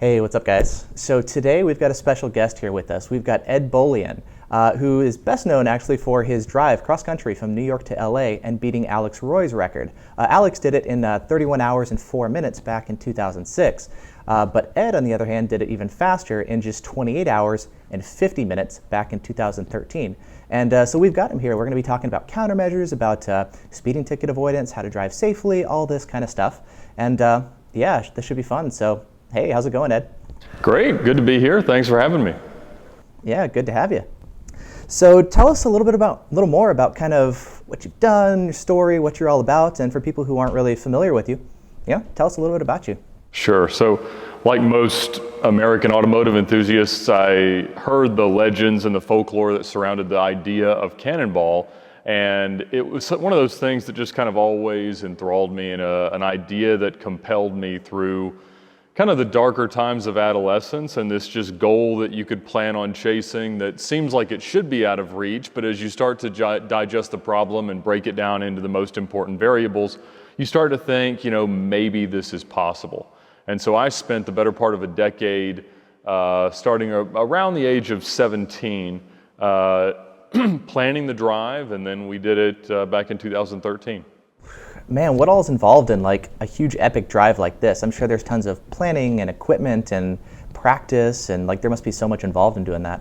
Hey, what's up, guys? So today we've got a special guest here with us. We've got Ed Bolian, who is best known actually for his drive cross-country from New York to LA and beating Alex Roy's record. Alex did it in 31 hours and 4 minutes back in 2006. But Ed, on the other hand, did it even faster in just 28 hours and 50 minutes back in 2013. And so we've got him here. We're going to be talking about countermeasures, about speeding ticket avoidance, how to drive safely, all this kind of stuff. And yeah, this should be fun. So hey, how's it going, Ed? Great, good to be here. Thanks for having me. Yeah, good to have you. So tell us a little more about kind of what you've done, your story, what you're all about, and for people who aren't really familiar with you, tell us a little bit about you. Sure. So, like most American automotive enthusiasts, I heard the legends and the folklore that surrounded the idea of Cannonball, and it was one of those things that just kind of always enthralled me, and an idea that compelled me through kind of the darker times of adolescence, and this just goal that you could plan on chasing that seems like it should be out of reach, but as you start to digest the problem and break it down into the most important variables, you start to think, maybe this is possible. And so I spent the better part of a decade, starting around the age of 17, planning the drive, and then we did it back in 2013. Man, what all is involved in like a huge epic drive like this? I'm sure there's tons of planning and equipment and practice, and like there must be so much involved in doing that.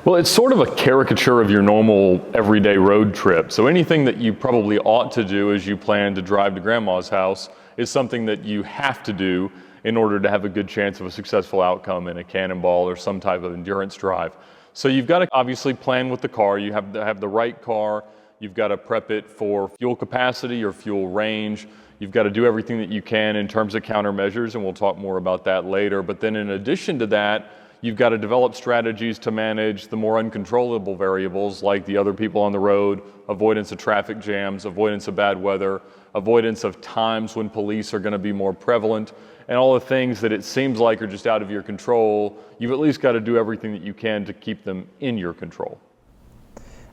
Well, it's sort of a caricature of your normal everyday road trip. So anything that you probably ought to do as you plan to drive to grandma's house is something that you have to do in order to have a good chance of a successful outcome in a Cannonball or some type of endurance drive. So you've got to obviously plan with the car. You have to have the right car. You've got to prep it for fuel capacity or fuel range. You've got to do everything that you can in terms of countermeasures, and we'll talk more about that later. But then in addition to that, you've got to develop strategies to manage the more uncontrollable variables like the other people on the road, avoidance of traffic jams, avoidance of bad weather, avoidance of times when police are going to be more prevalent, and all the things that it seems like are just out of your control. You've at least got to do everything that you can to keep them in your control.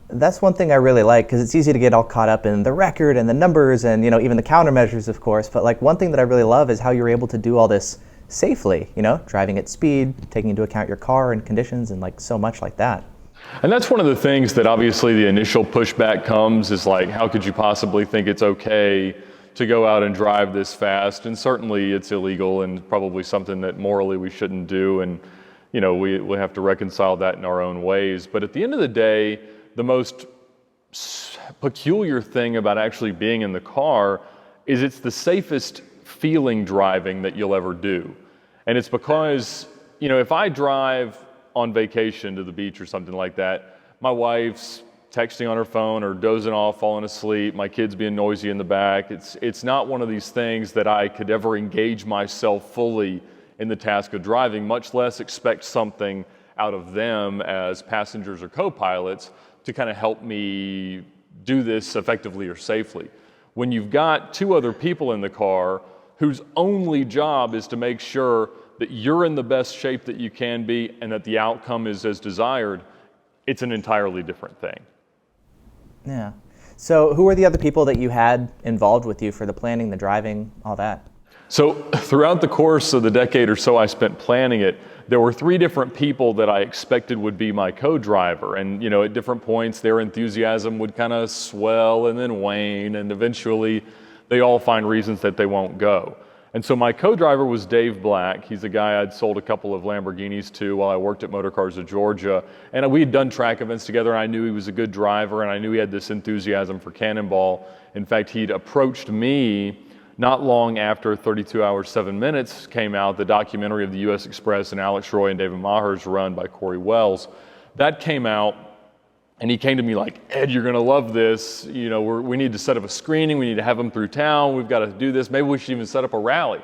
That's one thing I really like, because it's easy to get all caught up in the record and the numbers and even the countermeasures, of course. But like one thing that I really love is how you're able to do all this safely, driving at speed, taking into account your car and conditions and like so much like that. And that's one of the things that obviously the initial pushback comes is like, how could you possibly think it's okay to go out and drive this fast? And certainly it's illegal and probably something that morally we shouldn't do. And we have to reconcile that in our own ways. But at the end of the day, the most peculiar thing about actually being in the car is it's the safest feeling driving that you'll ever do. And it's because, if I drive on vacation to the beach or something like that, my wife's texting on her phone or dozing off, falling asleep, my kids being noisy in the back. It's not one of these things that I could ever engage myself fully in the task of driving, much less expect something out of them as passengers or co-pilots to kind of help me do this effectively or safely. When you've got two other people in the car whose only job is to make sure that you're in the best shape that you can be and that the outcome is as desired, it's an entirely different thing. Yeah. So who are the other people that you had involved with you for the planning, the driving, all that? So throughout the course of the decade or so I spent planning it, there were three different people that I expected would be my co-driver. And at different points, their enthusiasm would kind of swell and then wane, and eventually they all find reasons that they won't go. And so my co-driver was Dave Black. He's a guy I'd sold a couple of Lamborghinis to while I worked at Motor Cars of Georgia. And we had done track events together, and I knew he was a good driver, and I knew he had this enthusiasm for Cannonball. In fact, he'd approached me not long after 32 Hours, 7 Minutes came out, the documentary of the U.S. Express and Alex Roy and David Maher's run by Corey Wells. That came out, and he came to me like, Ed, you're gonna love this. We need to set up a screening. We need to have them through town. We've got to do this. Maybe we should even set up a rally.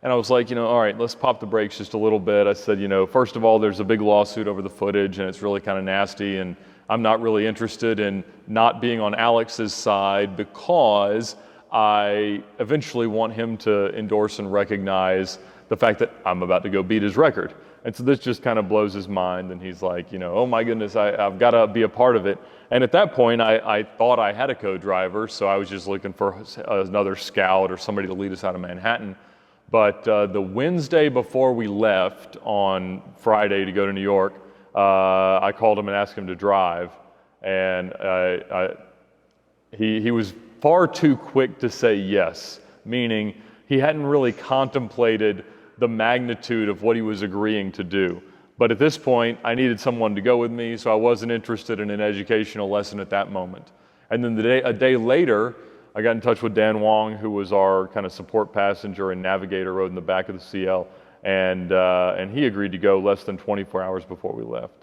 And I was like, all right, let's pop the brakes just a little bit. I said, first of all, there's a big lawsuit over the footage, and it's really kind of nasty, and I'm not really interested in not being on Alex's side because I eventually want him to endorse and recognize the fact that I'm about to go beat his record. And so this just kind of blows his mind, and he's like, oh my goodness, I've got to be a part of it. And at that point, I thought I had a co-driver, so I was just looking for another scout or somebody to lead us out of Manhattan. But the Wednesday before we left on Friday to go to New York, I called him and asked him to drive, and he was far too quick to say yes, meaning he hadn't really contemplated the magnitude of what he was agreeing to do. But at this point, I needed someone to go with me, so I wasn't interested in an educational lesson at that moment. And then a day later, I got in touch with Dan Wong, who was our kind of support passenger and navigator, rode in the back of the CL, and he agreed to go less than 24 hours before we left.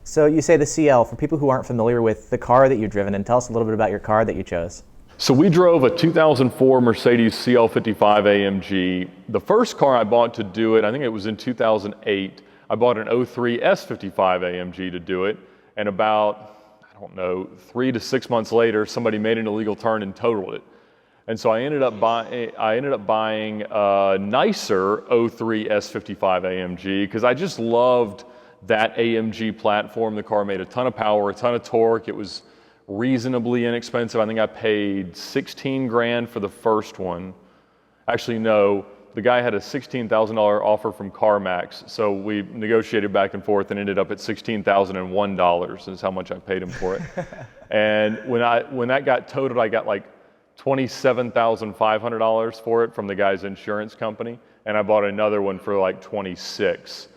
So you say the CL, for people who aren't familiar with the car that you've driven, and tell us a little bit about your car that you chose. So we drove a 2004 Mercedes CL55 AMG. The first car I bought to do it, I think it was in 2008, I bought an 03 S55 AMG to do it, and about, I don't know, 3 to 6 months later, somebody made an illegal turn and totaled it. And so I ended up buying a nicer 03 S55 AMG because I just loved that AMG platform. The car made a ton of power, a ton of torque. It was reasonably inexpensive. I think I paid 16 grand for the first one. Actually, no, the guy had a $16,000 offer from CarMax, so we negotiated back and forth and ended up at $16,001 is how much I paid him for it. And when that got totaled, I got like $27,500 for it from the guy's insurance company, and I bought another one for like 26.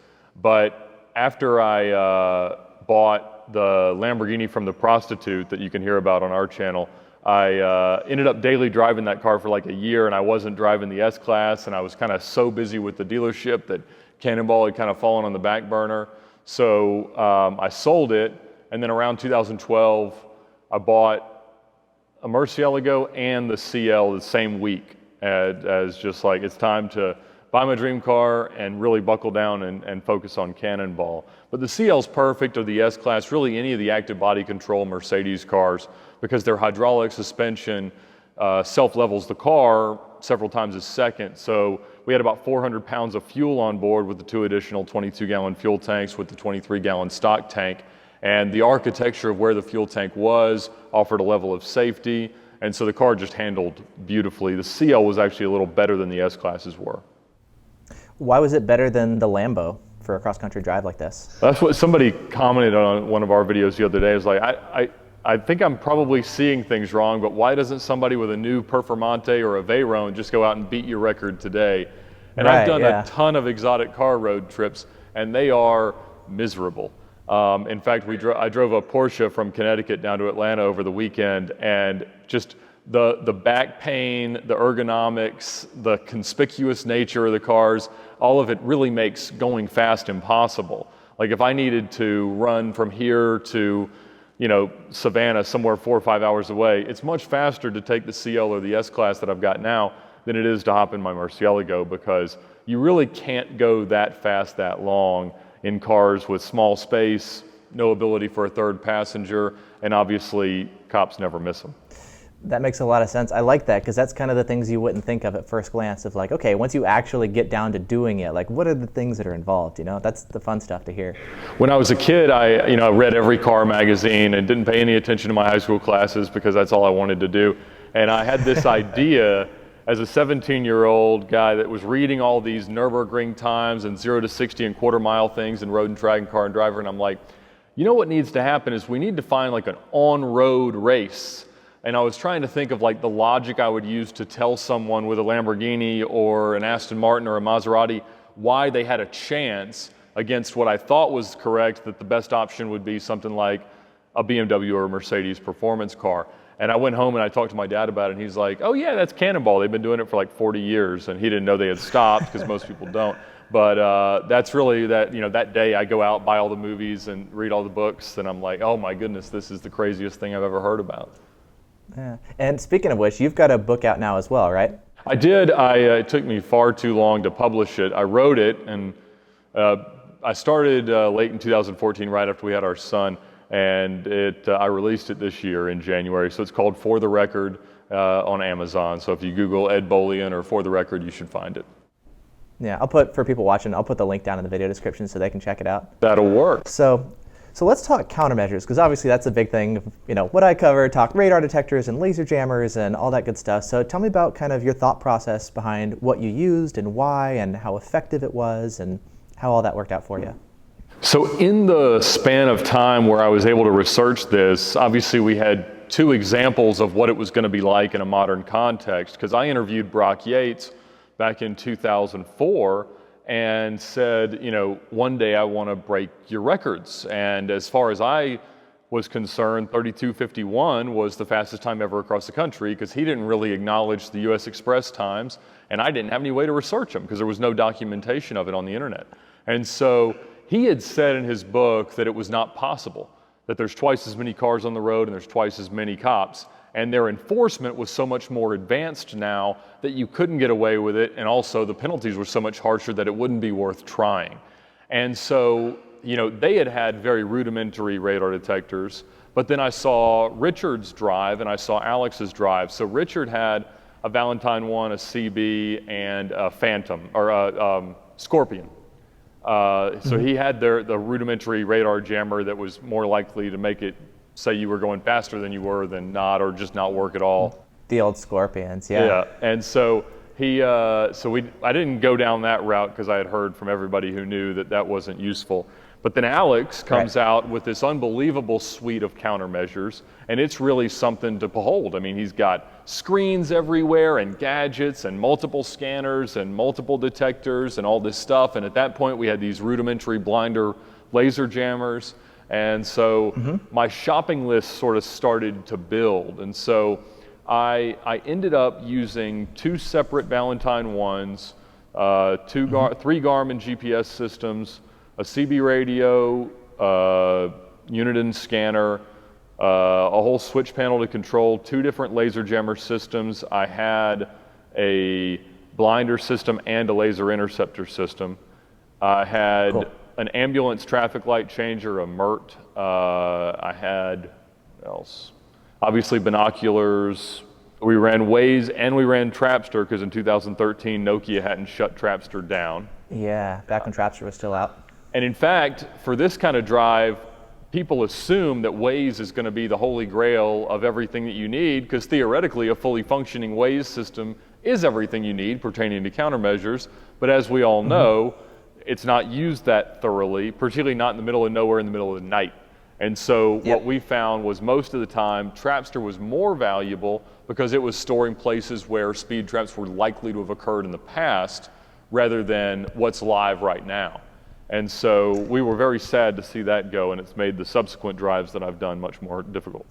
But after I bought the Lamborghini from the prostitute that you can hear about on our channel, I ended up daily driving that car for like a year, and I wasn't driving the S-Class, and I was kind of so busy with the dealership that Cannonball had kind of fallen on the back burner. So I sold it, and then around 2012, I bought a Murcielago and the CL the same week as just like, it's time to buy my dream car and really buckle down and focus on Cannonball. But the CL's perfect, or the S-Class, really any of the active body control Mercedes cars, because their hydraulic suspension self-levels the car several times a second. So we had about 400 pounds of fuel on board with the 2 additional 22-gallon fuel tanks with the 23-gallon stock tank. And the architecture of where the fuel tank was offered a level of safety, and so the car just handled beautifully. The CL was actually a little better than the S-Classes were. Why was it better than the Lambo for a cross-country drive like this? That's what somebody commented on one of our videos the other day. It was like, I think I'm probably seeing things wrong, but why doesn't somebody with a new Performante or a Veyron just go out and beat your record today? And right, I've done a ton of exotic car road trips, and they are miserable. In fact, I drove a Porsche from Connecticut down to Atlanta over the weekend, and just the back pain, the ergonomics, the conspicuous nature of the cars, all of it really makes going fast impossible. Like if I needed to run from here to, Savannah, somewhere 4 or 5 hours away, it's much faster to take the CL or the S-Class that I've got now than it is to hop in my Murcielago, because you really can't go that fast that long in cars with small space, no ability for a third passenger, and obviously cops never miss them. That makes a lot of sense. I like that, because that's kind of the things you wouldn't think of at first glance of like, okay, once you actually get down to doing it, like what are the things that are involved, That's the fun stuff to hear. When I was a kid, I read every car magazine and didn't pay any attention to my high school classes because that's all I wanted to do. And I had this idea as a 17-year-old guy that was reading all these Nürburgring times and 0 to 60 and quarter-mile things in Road and Track and Car and Driver, and I'm like, what needs to happen is we need to find like an on-road race. And I was trying to think of like the logic I would use to tell someone with a Lamborghini or an Aston Martin or a Maserati why they had a chance against what I thought was correct, that the best option would be something like a BMW or a Mercedes performance car. And I went home and I talked to my dad about it, and he's like, oh yeah, that's Cannonball. They've been doing it for like 40 years. And he didn't know they had stopped, because most people don't. But that's really that day I go out, buy all the movies and read all the books, and I'm like, oh my goodness, this is the craziest thing I've ever heard about. Yeah. And speaking of which, you've got a book out now as well, right? I did. It took me far too long to publish it. I wrote it, and I started late in 2014, right after we had our son. And I released it this year in January. So it's called For the Record on Amazon. So if you Google Ed Bolian or For the Record, you should find it. Yeah, for people watching, I'll put the link down in the video description so they can check it out. That'll work. So So let's talk countermeasures, because obviously that's a big thing. You know, what I cover, talk radar detectors and laser jammers and all that good stuff. So tell me about kind of your thought process behind what you used and why and how effective it was and how all that worked out for you. So in the span of time where I was able to research this, obviously we had two examples of what it was going to be like in a modern context, because I interviewed Brock Yates back in 2004 and said, you know, one day I want to break your records. And as far as I was concerned, 32:51 was the fastest time ever across the country, because he didn't really acknowledge the US Express times, and I didn't have any way to research them because there was no documentation of it on the internet. And so he had said in his book that it was not possible, that there's twice as many cars on the road and there's twice as many cops, and their enforcement was so much more advanced now that you couldn't get away with it, and also the penalties were so much harsher that it wouldn't be worth trying. And so, you know, they had had very rudimentary radar detectors, but then I saw Richard's drive and I saw Alex's drive. So Richard had a Valentine One, a CB, and a Phantom, or a Scorpion. So he had the rudimentary radar jammer that was more likely to make it say you were going faster than you were than not, or just not work at all. The old Scorpions, yeah. Yeah, and so I didn't go down that route because I had heard from everybody who knew that that wasn't useful. But then Alex comes out with this unbelievable suite of countermeasures, and it's really something to behold. I mean, he's got screens everywhere and gadgets and multiple scanners and multiple detectors and all this stuff. And at that point, we had these rudimentary blinder laser jammers. And so my shopping list sort of started to build. And so I ended up using two separate Valentine Ones, three Garmin GPS systems, a CB radio, Uniden scanner, a whole switch panel to control, two different laser jammer systems. I had a blinder system and a laser interceptor system. I had an ambulance traffic light changer, a MERT. I had, what else? Obviously binoculars. We ran Waze and we ran Trapster, because in 2013 Nokia hadn't shut Trapster down. Yeah, back when Trapster was still out. And in fact, for this kind of drive, people assume that Waze is going to be the holy grail of everything that you need, because theoretically a fully functioning Waze system is everything you need pertaining to countermeasures. But as we all know, it's not used that thoroughly, particularly not in the middle of nowhere in the middle of the night. And so what we found was most of the time Trapster was more valuable because it was storing places where speed traps were likely to have occurred in the past rather than what's live right now. And so we were very sad to see that go, and it's made the subsequent drives that I've done much more difficult.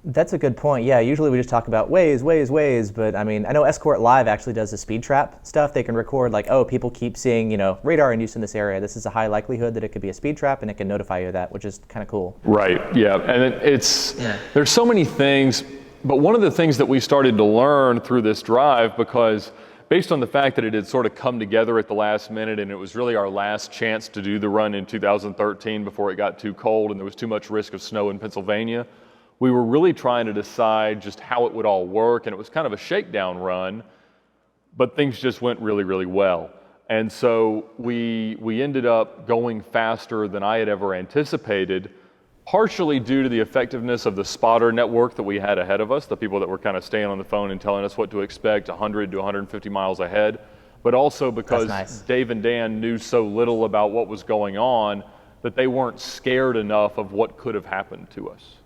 That's a good point. Yeah, usually we just talk about Waze, but I mean, I know Escort Live actually does the speed trap stuff. They can record like, oh, people keep seeing, you know, radar in use in this area. This is a high likelihood that it could be a speed trap, and it can notify you of that, which is kind of cool. Right, yeah, and there's so many things, but one of the things that we started to learn through this drive, because based on the fact that it had sort of come together at the last minute, and it was really our last chance to do the run in 2013 before it got too cold and there was too much risk of snow in Pennsylvania, we were really trying to decide just how it would all work, and it was kind of a shakedown run, but things just went really, really well. And so we ended up going faster than I had ever anticipated, partially due to the effectiveness of the spotter network that we had ahead of us, the people that were kind of staying on the phone and telling us what to expect 100 to 150 miles ahead, but also because Dave and Dan knew so little about what was going on that they weren't scared enough of what could have happened to us.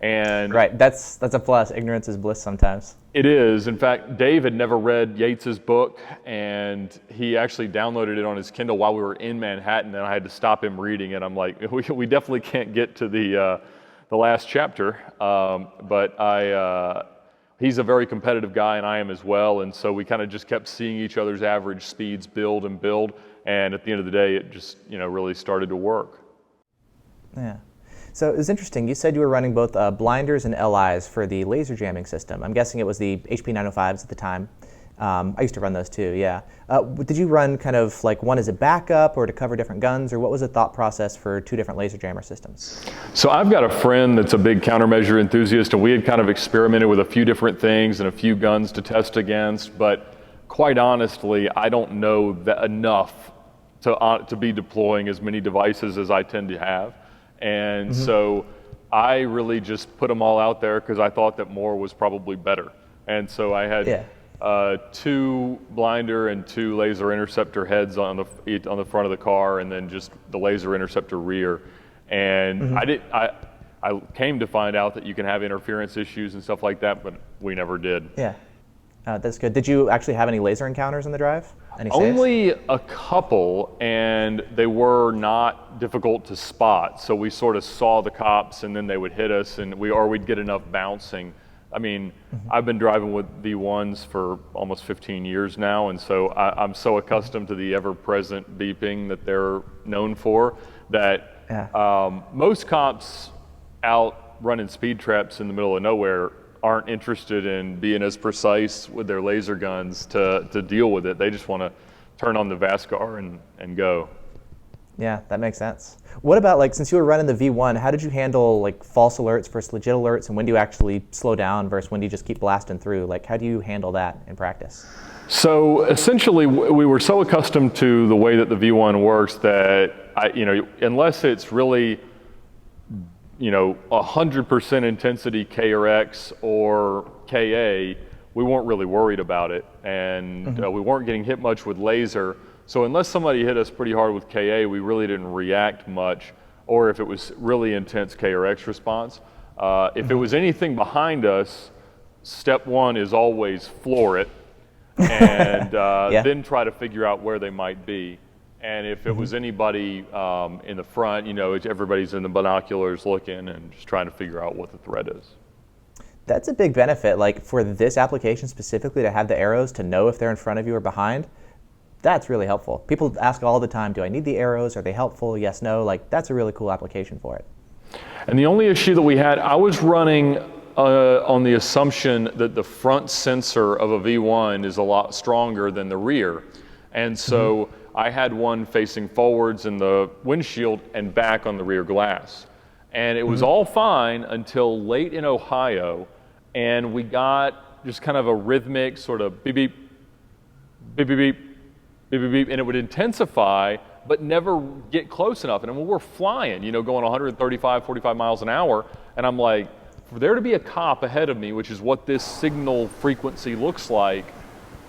And right, that's a plus. Ignorance is bliss sometimes. It is. In fact, Dave had never read Yates's book, and he actually downloaded it on his Kindle while we were in Manhattan, and I had to stop him reading it. I'm like, we definitely can't get to the last chapter, but he's a very competitive guy, and I am as well, and so we kind of just kept seeing each other's average speeds build, and at the end of the day, it just, you know, really started to work. Yeah. So it was interesting. You said you were running both blinders and LIs for the laser jamming system. I'm guessing it was the HP 905s at the time. I used to run those too, yeah. Did you run kind of like one as a backup or to cover different guns, or what was the thought process for two different laser jammer systems? So I've got a friend that's a big countermeasure enthusiast, and we had kind of experimented with a few different things and a few guns to test against, but quite honestly, I don't know that enough to be deploying as many devices as I tend to have. And so I really just put them all out there because I thought that more was probably better. And so I had 2 blinder and 2 laser interceptor heads on the front of the car, and then just the laser interceptor rear. And I came to find out that you can have interference issues and stuff like that, but we never did. Yeah, that's good. Did you actually have any laser encounters in the drive? Any saves? Only a couple, and they were not difficult to spot. So we sort of saw the cops, and then they would hit us, and we'd get enough bouncing. I mean, I've been driving with V1s for almost 15 years now, and so I'm so accustomed to the ever-present beeping that they're known for that most cops out running speed traps in the middle of nowhere aren't interested in being as precise with their laser guns to deal with it. They just want to turn on the VASCAR and go. Yeah, that makes sense. What about, like, since you were running the V1, how did you handle like false alerts versus legit alerts, and when do you actually slow down versus when do you just keep blasting through? Like, how do you handle that in practice? So essentially, we were so accustomed to the way that the V1 works that unless it's really 100% intensity KRX or KA, we weren't really worried about it, and we weren't getting hit much with laser. So unless somebody hit us pretty hard with KA, we really didn't react much, or if it was really intense KRX response. If it was anything behind us, step 1 is always floor it, and then try to figure out where they might be. And if it was anybody in the front, everybody's in the binoculars looking and just trying to figure out what the threat is. That's a big benefit, like for this application specifically, to have the arrows to know if they're in front of you or behind. That's really helpful. People ask all the time, do I need the arrows? Are they helpful? Yes, no. Like, that's a really cool application for it. And the only issue that we had, I was running on the assumption that the front sensor of a V1 is a lot stronger than the rear. And so I had one facing forwards in the windshield and back on the rear glass. And it was all fine until late in Ohio, and we got just kind of a rhythmic sort of beep, beep, beep, beep, beep, beep, beep, beep, and it would intensify, but never get close enough. And when we're flying, going 135, 45 miles an hour, and I'm like, for there to be a cop ahead of me, which is what this signal frequency looks like,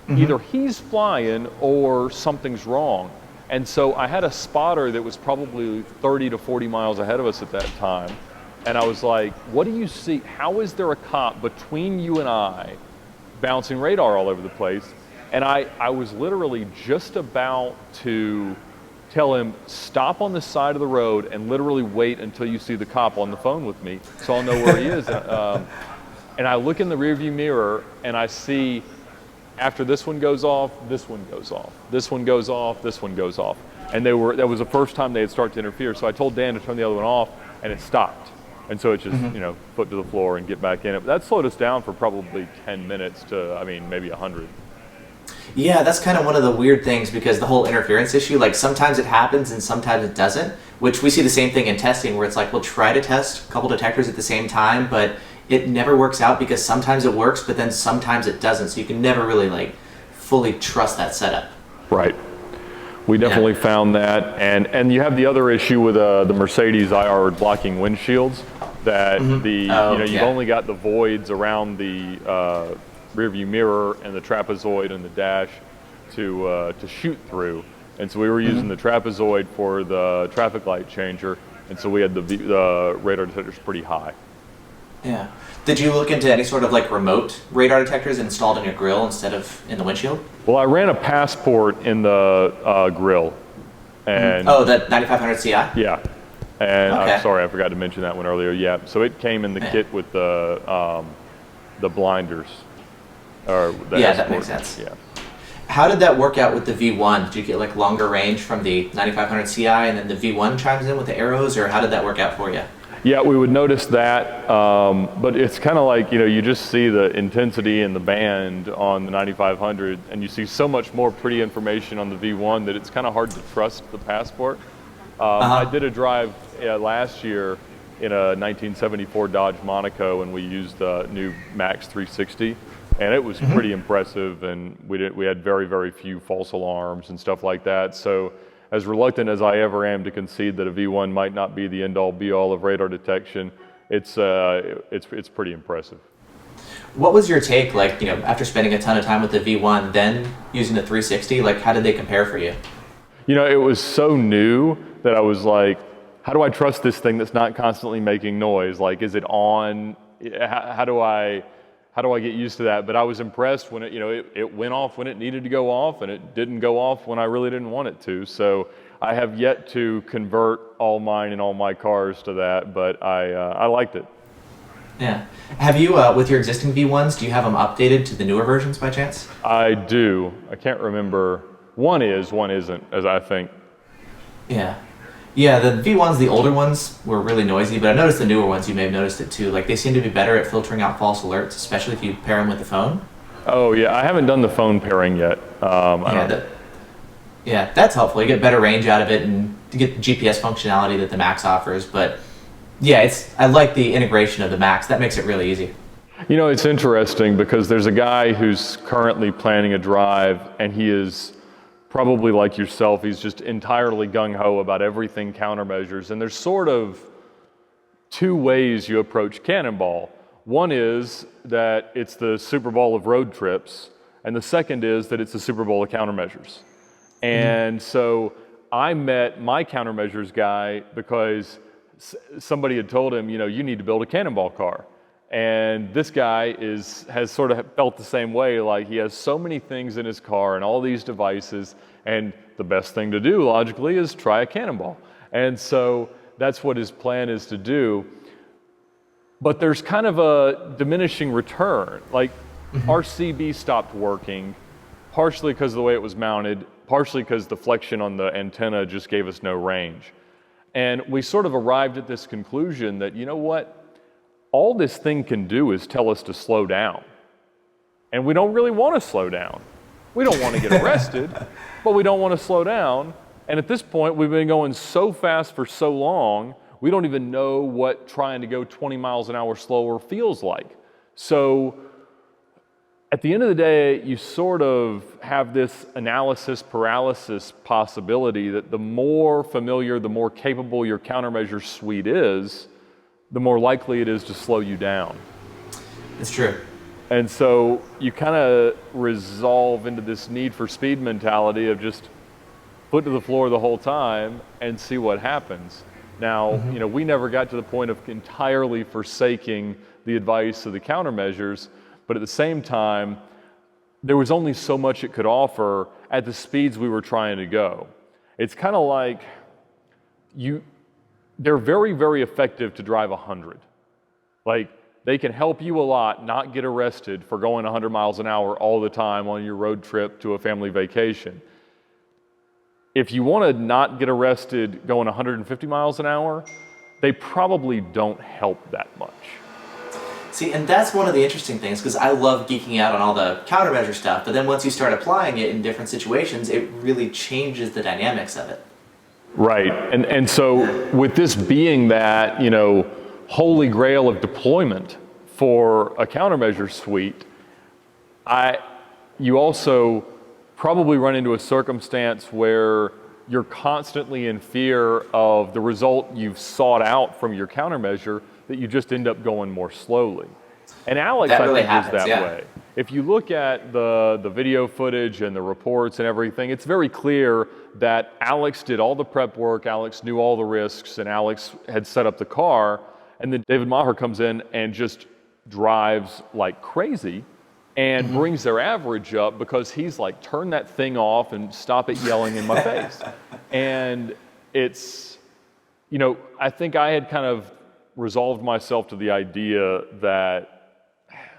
either he's flying or something's wrong. And so I had a spotter that was probably 30 to 40 miles ahead of us at that time. And I was like, what do you see? How is there a cop between you and I bouncing radar all over the place? And I was literally just about to tell him, stop on the side of the road and literally wait until you see the cop on the phone with me so I'll know where he is. And I look in the rearview mirror and I see, after this one goes off, this one goes off, this one goes off, this one goes off. And that was the first time they had started to interfere. So I told Dan to turn the other one off, and it stopped. And so it just, foot to the floor and get back in it. But that slowed us down for probably 10 minutes to, maybe 100. Yeah, that's kind of one of the weird things, because the whole interference issue, like sometimes it happens and sometimes it doesn't, which we see the same thing in testing, where it's like we'll try to test a couple detectors at the same time, but it never works out, because sometimes it works, but then sometimes it doesn't. So you can never really fully trust that setup. Right. We definitely found that. And you have the other issue with the Mercedes IR blocking windshields, that you've only got the voids around the rearview mirror and the trapezoid and the dash to shoot through. And so we were using the trapezoid for the traffic light changer, and so we had the radar detectors pretty high. Yeah. Did you look into any sort of remote radar detectors installed in your grill instead of in the windshield? Well, I ran a Passport in the grill. And Oh, that 9500 CI? Yeah. And okay. I'm sorry, I forgot to mention that one earlier. Yeah, so it came in the kit with the blinders. That makes sense. Yeah. How did that work out with the V1? Did you get longer range from the 9500 CI, and then the V1 chimes in with the arrows, or how did that work out for you? Yeah, we would notice that, but it's kind of like, you just see the intensity and the band on the 9500, and you see so much more pretty information on the V1 that it's kind of hard to trust the Passport. I did a drive last year in a 1974 Dodge Monaco, and we used the new Max 360, and it was pretty impressive, and we had very, very few false alarms and stuff like that. So as reluctant as I ever am to concede that a V1 might not be the end-all be-all of radar detection, it's pretty impressive. What was your take, like, after spending a ton of time with the V1, then using the 360, like, how did they compare for you? It was so new that I was like, how do I trust this thing that's not constantly making noise? Like, is it on? How do I get used to that? But I was impressed when it went off when it needed to go off, and it didn't go off when I really didn't want it to. So I have yet to convert all mine and all my cars to that, but I liked it. Yeah. Have you, with your existing V1s, do you have them updated to the newer versions by chance? I do. I can't remember. One isn't, as I think. Yeah. Yeah, the V1s, the older ones, were really noisy, but I noticed the newer ones, you may have noticed it too. Like, they seem to be better at filtering out false alerts, especially if you pair them with the phone. Oh, yeah. I haven't done the phone pairing yet. Yeah, that's helpful. You get better range out of it and to get the GPS functionality that the Max offers. But yeah, I like the integration of the Max. That makes it really easy. It's interesting because there's a guy who's currently planning a drive, and he is probably like yourself. He's just entirely gung-ho about everything countermeasures. And there's sort of two ways you approach Cannonball. One is that it's the Super Bowl of road trips, and the second is that it's the Super Bowl of countermeasures. And so I met my countermeasures guy because somebody had told him, you need to build a Cannonball car. And this guy has sort of felt the same way. Like, he has so many things in his car and all these devices, and the best thing to do, logically, is try a Cannonball. And so that's what his plan is to do. But there's kind of a diminishing return. Like, our CB stopped working, partially because of the way it was mounted, partially because the flexion on the antenna just gave us no range. And we sort of arrived at this conclusion that, all this thing can do is tell us to slow down. And we don't really want to slow down. We don't want to get arrested, but we don't want to slow down. And at this point, we've been going so fast for so long, we don't even know what trying to go 20 miles an hour slower feels like. So at the end of the day, you sort of have this analysis paralysis possibility that the more familiar, the more capable your countermeasure suite is, the more likely it is to slow you down. It's true. And so you kind of resolve into this need for speed mentality of just foot to the floor the whole time and see what happens. Now, we never got to the point of entirely forsaking the advice of the countermeasures, but at the same time, there was only so much it could offer at the speeds we were trying to go. It's kind of like they're very, very effective to drive 100. Like, they can help you a lot not get arrested for going 100 miles an hour all the time on your road trip to a family vacation. If you want to not get arrested going 150 miles an hour, they probably don't help that much. See, and that's one of the interesting things, because I love geeking out on all the countermeasure stuff, but then once you start applying it in different situations, it really changes the dynamics of it. Right, and so with this being that, holy grail of deployment for a countermeasure suite, you also probably run into a circumstance where you're constantly in fear of the result you've sought out from your countermeasure, that you just end up going more slowly. And Alex, I think, is that way. If you look at the video footage and the reports and everything, it's very clear that Alex did all the prep work, Alex knew all the risks, and Alex had set up the car, and then David Maher comes in and just drives like crazy and brings their average up because he's like, turn that thing off and stop it yelling in my face. And it's, I think I had kind of resolved myself to the idea that,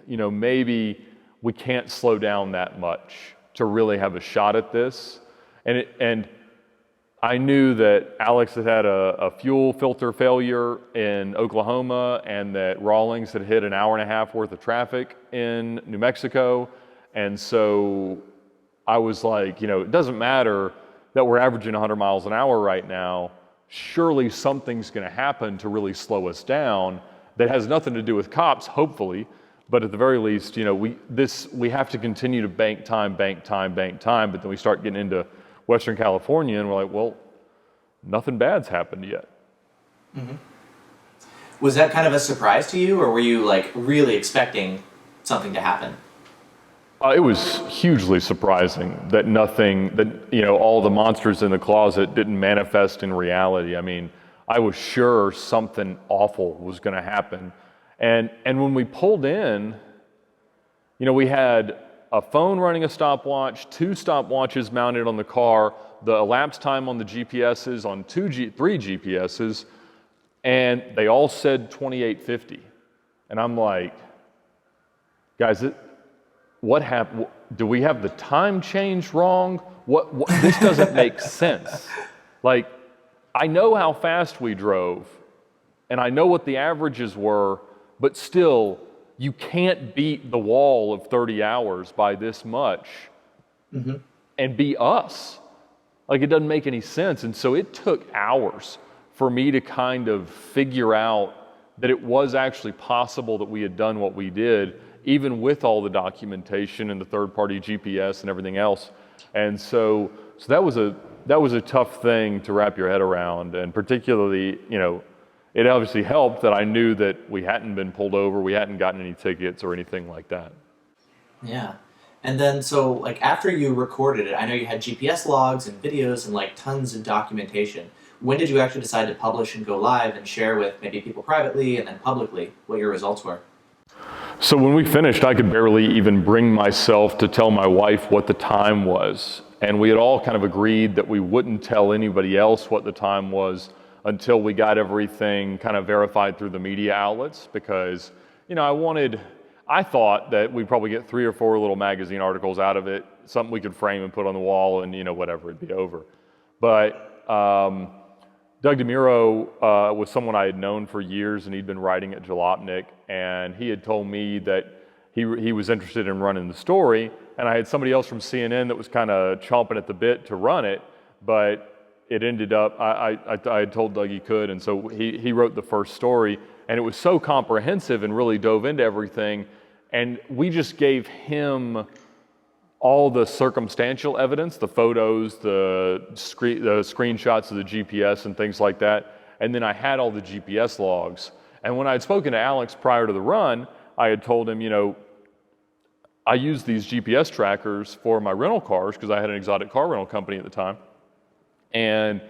maybe we can't slow down that much to really have a shot at this. And I knew that Alex had had a fuel filter failure in Oklahoma, and that Rawlings had hit an hour and a half worth of traffic in New Mexico. And so I was like, it doesn't matter that we're averaging 100 miles an hour right now. Surely something's going to happen to really slow us down that has nothing to do with cops, hopefully. But at the very least, we have to continue to bank time, but then we start getting into Western California, and we're like, well, nothing bad's happened yet. Was that kind of a surprise to you, or were you like really expecting something to happen? It was hugely surprising that all the monsters in the closet didn't manifest in reality. I mean, I was sure something awful was going to happen. And when we pulled in, we had a phone running a stopwatch, 2 stopwatches mounted on the car, the elapsed time on the GPSs, on 3 GPSs, and they all said 2850. And I'm like, guys, what happened? Do we have the time change wrong? What this doesn't make sense. Like, I know how fast we drove, and I know what the averages were, but still, you can't beat the wall of 30 hours by this much and be us. Like, it doesn't make any sense. And so it took hours for me to kind of figure out that it was actually possible that we had done what we did, even with all the documentation and the third-party GPS and everything else. And so that was a tough thing to wrap your head around, and particularly, it obviously helped that I knew that we hadn't been pulled over, we hadn't gotten any tickets or anything like that. Yeah. And then, so like after you recorded it, I know you had GPS logs and videos and like tons of documentation. When did you actually decide to publish and go live and share with maybe people privately and then publicly what your results were? So when we finished, I could barely even bring myself to tell my wife what the time was. And we had all kind of agreed that we wouldn't tell anybody else what the time was until we got everything kind of verified through the media outlets, because, I thought that we'd probably get 3 or 4 little magazine articles out of it, something we could frame and put on the wall and, whatever, it'd be over. But Doug DeMuro was someone I had known for years, and he'd been writing at Jalopnik, and he had told me that he was interested in running the story, and I had somebody else from CNN that was kind of chomping at the bit to run it, but it ended up, I had told Doug he could, and so he wrote the first story, and it was so comprehensive and really dove into everything, and we just gave him all the circumstantial evidence, the photos, the screenshots of the GPS and things like that. And then I had all the GPS logs. And when I had spoken to Alex prior to the run, I had told him, I use these GPS trackers for my rental cars because I had an exotic car rental company at the time. And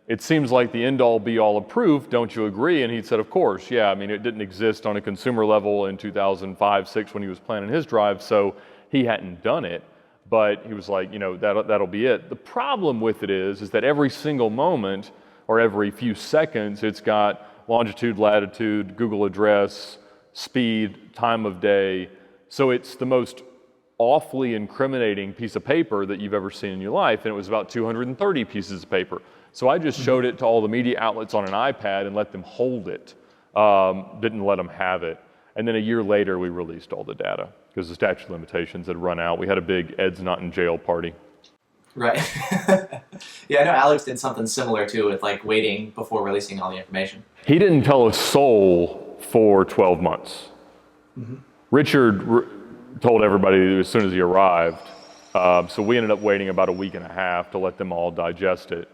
it seems like the end-all be-all of proof, don't you agree? And he said, of course, yeah. I mean, it didn't exist on a consumer level in 2005-06 when he was planning his drive, so he hadn't done it. But he was like, that'll be it. The problem with it is that every single moment or every few seconds, it's got longitude, latitude, Google address, speed, time of day. So it's the most awfully incriminating piece of paper that you've ever seen in your life. And it was about 230 pieces of paper. So I just showed it to all the media outlets on an iPad and let them hold it. Didn't let them have it. And then a year later, we released all the data because the statute of limitations had run out. We had a big Ed's not in jail party. Right. Yeah, I know Alex did something similar too with like waiting before releasing all the information. He didn't tell a soul for 12 months. Richard told everybody as soon as he arrived. So we ended up waiting about a week and a half to let them all digest it.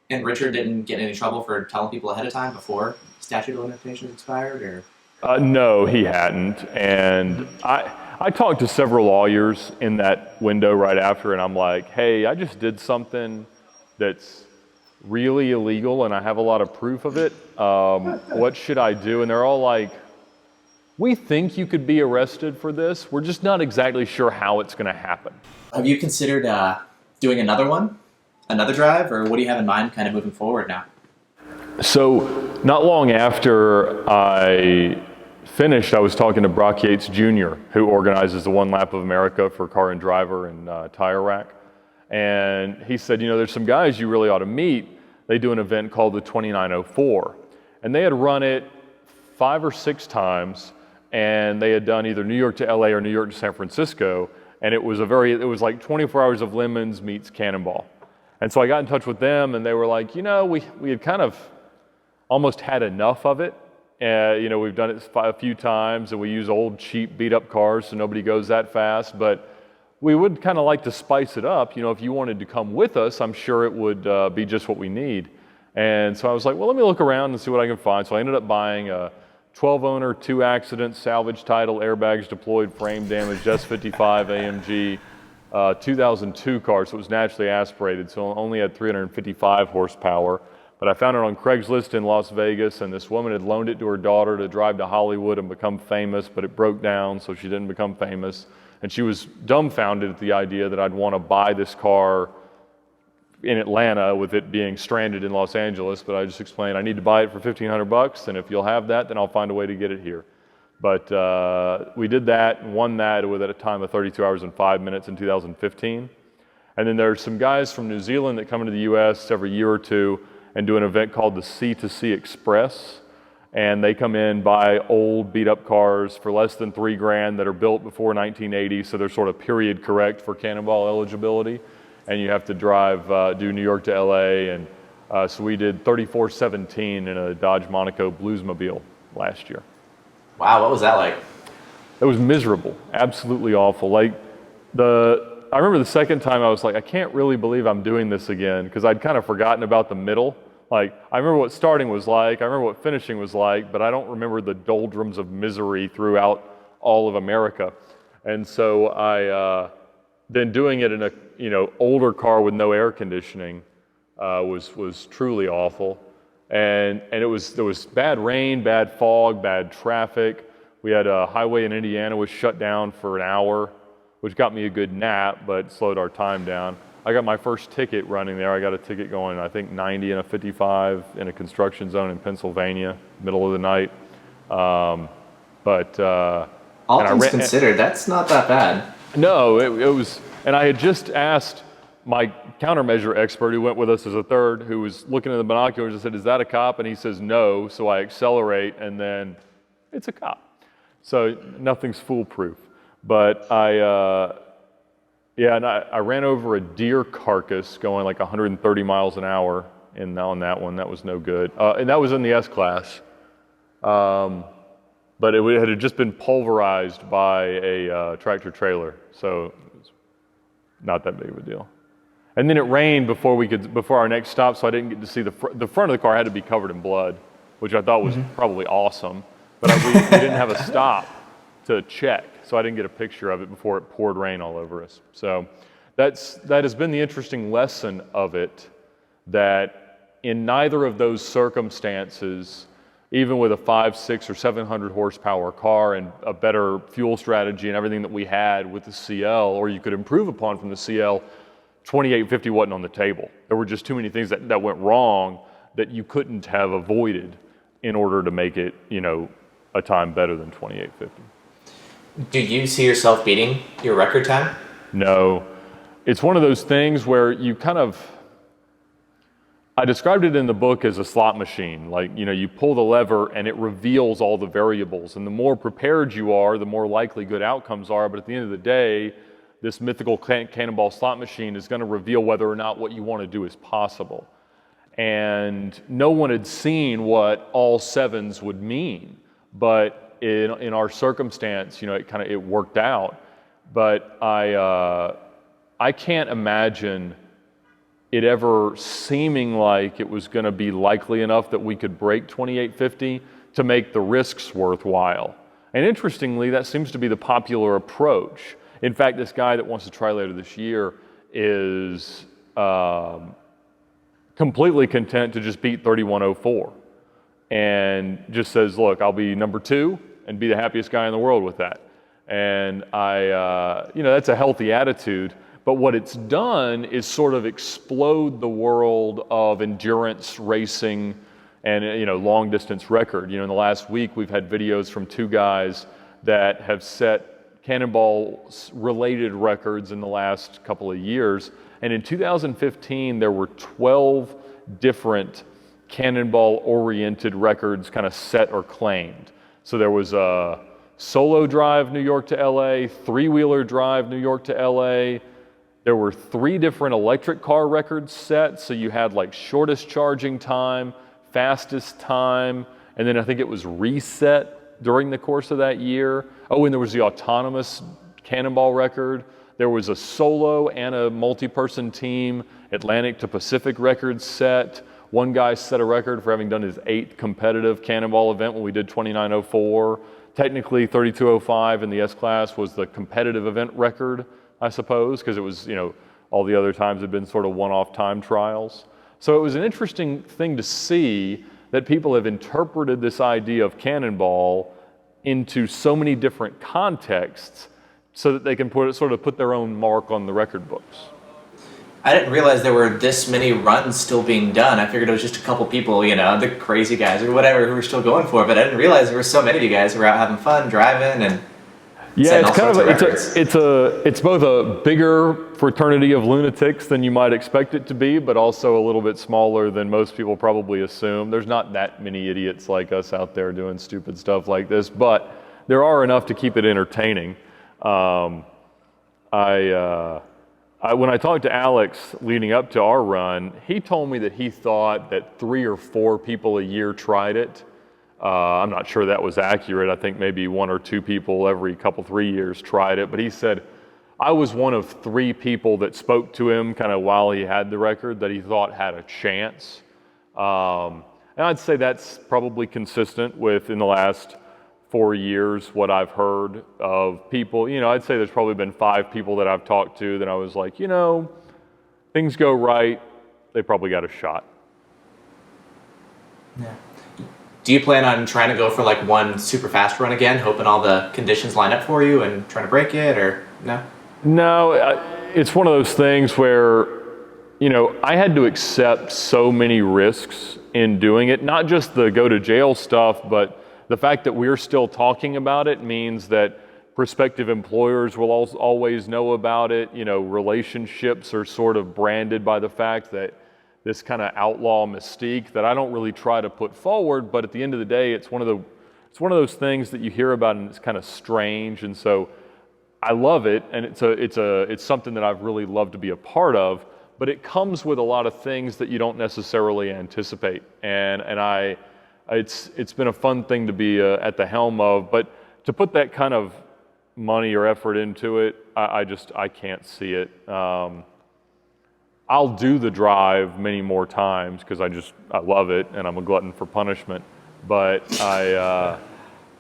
And Richard didn't get in any trouble for telling people ahead of time before statute of limitations expired, or? No, he hadn't. And I talked to several lawyers in that window right after, and I'm like, hey, I just did something that's really illegal, and I have a lot of proof of it. What should I do? And they're all like, we think you could be arrested for this. We're just not exactly sure how it's going to happen. Have you considered doing another one? Another drive, or what do you have in mind kind of moving forward now? So not long after I finished, I was talking to Brock Yates Jr., who organizes the One Lap of America for Car and Driver and Tire Rack. And he said, there's some guys you really ought to meet. They do an event called the 2904. And they had run it 5 or 6 times, and they had done either New York to LA or New York to San Francisco. And it was like 24 hours of lemons meets Cannonball. And so I got in touch with them, and they were like, we had kind of almost had enough of it. We've done it a few times, and we use old, cheap, beat-up cars, so nobody goes that fast. But we would kind of like to spice it up. You know, if you wanted to come with us, I'm sure it would be just what we need. And so I was like, well, let me look around and see what I can find. So I ended up buying a 12-owner, 2-accident, salvage title, airbags deployed, frame damaged S55 AMG 2002 car. So it was naturally aspirated, so it only had 355 horsepower. But I found it on Craigslist in Las Vegas, and this woman had loaned it to her daughter to drive to Hollywood and become famous, but it broke down, so she didn't become famous. And she was dumbfounded at the idea that I'd want to buy this car in Atlanta with it being stranded in Los Angeles, but I just explained I need to buy it for $1,500, and if you'll have that, then I'll find a way to get it here. But we did that and won that with at a time of 32 hours and 5 minutes in 2015. And then there's some guys from New Zealand that come into the US every year or two and do an event called the C2C Express. And they come in, buy old beat up cars for less than $3,000 that are built before 1980, so they're sort of period correct for Cannonball eligibility. And you have to drive, do New York to LA. And so we did 3417 in a Dodge Monaco Bluesmobile last year. Wow, what was that like? It was miserable, absolutely awful. Like I remember the second time I was like, I can't really believe I'm doing this again, because I'd kind of forgotten about the middle. Like, I remember what starting was like, I remember what finishing was like, but I don't remember the doldrums of misery throughout all of America. And so then doing it in a older car with no air conditioning was truly awful. And there was bad rain, bad fog, bad traffic. We had a highway in Indiana was shut down for an hour, which got me a good nap, but slowed our time down. I got my first ticket running there. I got a ticket going, I think 90 and a 55 in a construction zone in Pennsylvania, middle of the night. All things considered, that's not that bad. No, it was, and I had just asked my countermeasure expert who went with us as a third, who was looking at the binoculars, and said, is that a cop? And he says, no. So I accelerate, and then it's a cop. So nothing's foolproof. But I ran over a deer carcass going like 130 miles an hour on that one. That was no good. And that was in the S-Class. But it had just been pulverized by a tractor trailer. So it's not that big of a deal. And then it rained before our next stop, so I didn't get to see the front of the car had to be covered in blood, which I thought was probably awesome. But we didn't have a stop to check, so I didn't get a picture of it before it poured rain all over us. So that has been the interesting lesson of it, that in neither of those circumstances, even with a 500, 600, or 700 horsepower car and a better fuel strategy and everything that we had with the CL, or you could improve upon from the CL, 2850 wasn't on the table. There were just too many things that went wrong that you couldn't have avoided in order to make it, a time better than 2850. Do you see yourself beating your record time? No. It's one of those things where I described it in the book as a slot machine. Like, you pull the lever and it reveals all the variables. And the more prepared you are, the more likely good outcomes are. But at the end of the day, this mythical Cannonball slot machine is going to reveal whether or not what you want to do is possible. And no one had seen what all sevens would mean. But in our circumstance, it worked out. But I can't imagine it ever seeming like it was going to be likely enough that we could break 2850 to make the risks worthwhile. And interestingly, that seems to be the popular approach. In fact, this guy that wants to try later this year is completely content to just beat 3104 and just says, look, I'll be number 2 and be the happiest guy in the world with that. And that's a healthy attitude. But what it's done is sort of explode the world of endurance racing and long distance record. In the last week we've had videos from 2 guys that have set Cannonball related records in the last couple of years. And in 2015 there were 12 different Cannonball oriented records kind of set or claimed. So there was a solo drive New York to LA, 3-wheeler drive New York to LA. There were 3 different electric car records set. So you had like shortest charging time, fastest time, and then I think it was reset during the course of that year. Oh, and there was the autonomous Cannonball record. There was a solo and a multi-person team, Atlantic to Pacific records set. One guy set a record for having done his 8th competitive cannonball event when we did 2904. Technically, 3205 in the S-Class was the competitive event record, I suppose, because it was, all the other times had been sort of one-off time trials. So it was an interesting thing to see that people have interpreted this idea of cannonball into so many different contexts so that they can put their own mark on the record books. I didn't realize there were this many runs still being done. I figured it was just a couple people, the crazy guys or whatever, who were still going for it. But I didn't realize there were so many of you guys who were out having fun, driving, and yeah, it's kind of it's both a bigger fraternity of lunatics than you might expect it to be, but also a little bit smaller than most people probably assume. There's not that many idiots like us out there doing stupid stuff like this, but there are enough to keep it entertaining. When I talked to Alex leading up to our run, he told me that he thought that 3 or 4 people a year tried it. I'm not sure that was accurate. I think maybe 1 or 2 people every 3 years tried it. But he said, I was one of 3 people that spoke to him kind of while he had the record that he thought had a chance. And I'd say that's probably consistent with, in the last 4 years, what I've heard of people. I'd say there's probably been 5 people that I've talked to that I was like, things go right, they probably got a shot. Yeah. Do you plan on trying to go for like one super fast run again, hoping all the conditions line up for you and trying to break it, or no? No, it's one of those things where, I had to accept so many risks in doing it, not just the go to jail stuff, but the fact that we're still talking about it means that prospective employers will always know about it. Relationships are sort of branded by the fact that this kind of outlaw mystique that I don't really try to put forward, but at the end of the day, it's one of those things that you hear about and it's kind of strange, and so I love it, and it's something that I've really loved to be a part of, but it comes with a lot of things that you don't necessarily anticipate, and it's been a fun thing to be at the helm of, but to put that kind of money or effort into it, I can't see it. I'll do the drive many more times because I love it and I'm a glutton for punishment. But the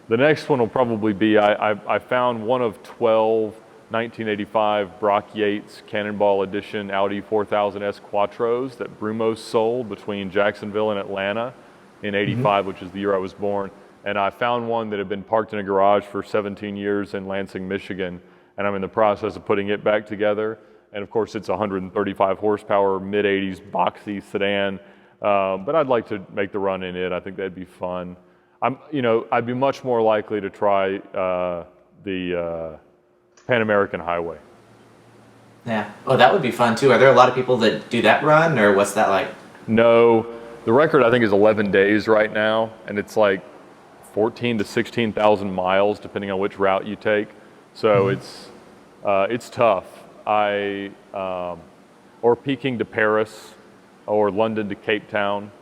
next one will probably be, I found one of 12 1985 Brock Yates Cannonball Edition Audi 4000S Quattros that Brumos sold between Jacksonville and Atlanta in '85, which is the year I was born. And I found one that had been parked in a garage for 17 years in Lansing, Michigan. And I'm in the process of putting it back together. And of course, it's 135 horsepower, mid-'80s boxy sedan. But I'd like to make the run in it. I think that'd be fun. I'd be much more likely to try the Pan American Highway. Yeah. Oh, that would be fun too. Are there a lot of people that do that run, or what's that like? No. The record, I think, is 11 days right now, and it's like 14 to 16,000 miles, depending on which route you take. So it's tough. Or Peking to Paris, or London to Cape Town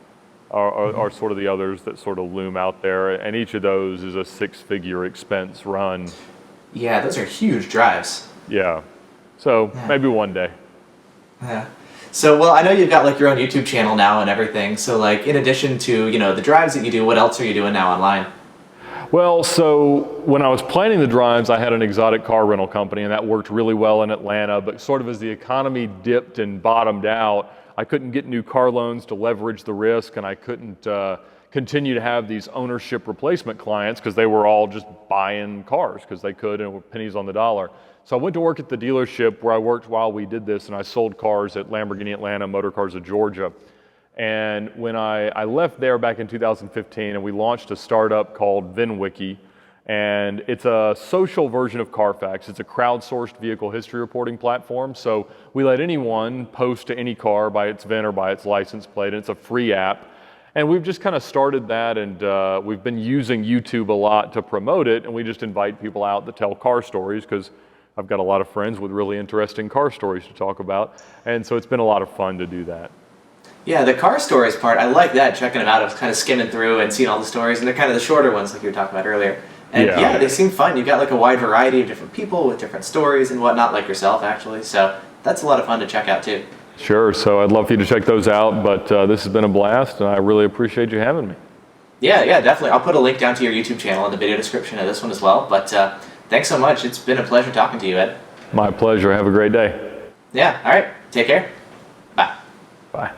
are sort of the others that sort of loom out there, and each of those is a 6-figure expense run. Yeah, those are huge drives. Yeah. So maybe one day. Yeah. So, well, I know you've got like your own YouTube channel now and everything. So like, in addition to, the drives that you do, what else are you doing now online? Well, so when I was planning the drives, I had an exotic car rental company, and that worked really well in Atlanta, but sort of as the economy dipped and bottomed out, I couldn't get new car loans to leverage the risk, and I couldn't continue to have these ownership replacement clients because they were all just buying cars because they could and were pennies on the dollar. So I went to work at the dealership where I worked while we did this, and I sold cars at Lamborghini Atlanta, Motor Cars of Georgia. And when I left there back in 2015, and we launched a startup called VINwiki, and it's a social version of Carfax. It's a crowdsourced vehicle history reporting platform. So we let anyone post to any car by its VIN or by its license plate, and it's a free app. And we've just kind of started that, and we've been using YouTube a lot to promote it, and we just invite people out that tell car stories because I've got a lot of friends with really interesting car stories to talk about. And so it's been a lot of fun to do that. Yeah, the car stories part, I like that, checking them out. I was kind of skimming through and seeing all the stories, and they're kind of the shorter ones like you were talking about earlier. And yeah, they seem fun. You've got like a wide variety of different people with different stories and whatnot, like yourself actually. So that's a lot of fun to check out too. Sure, so I'd love for you to check those out, but this has been a blast, and I really appreciate you having me. Yeah, definitely. I'll put a link down to your YouTube channel in the video description of this one as well. But thanks so much. It's been a pleasure talking to you, Ed. My pleasure. Have a great day. Yeah, all right. Take care. Bye. Bye.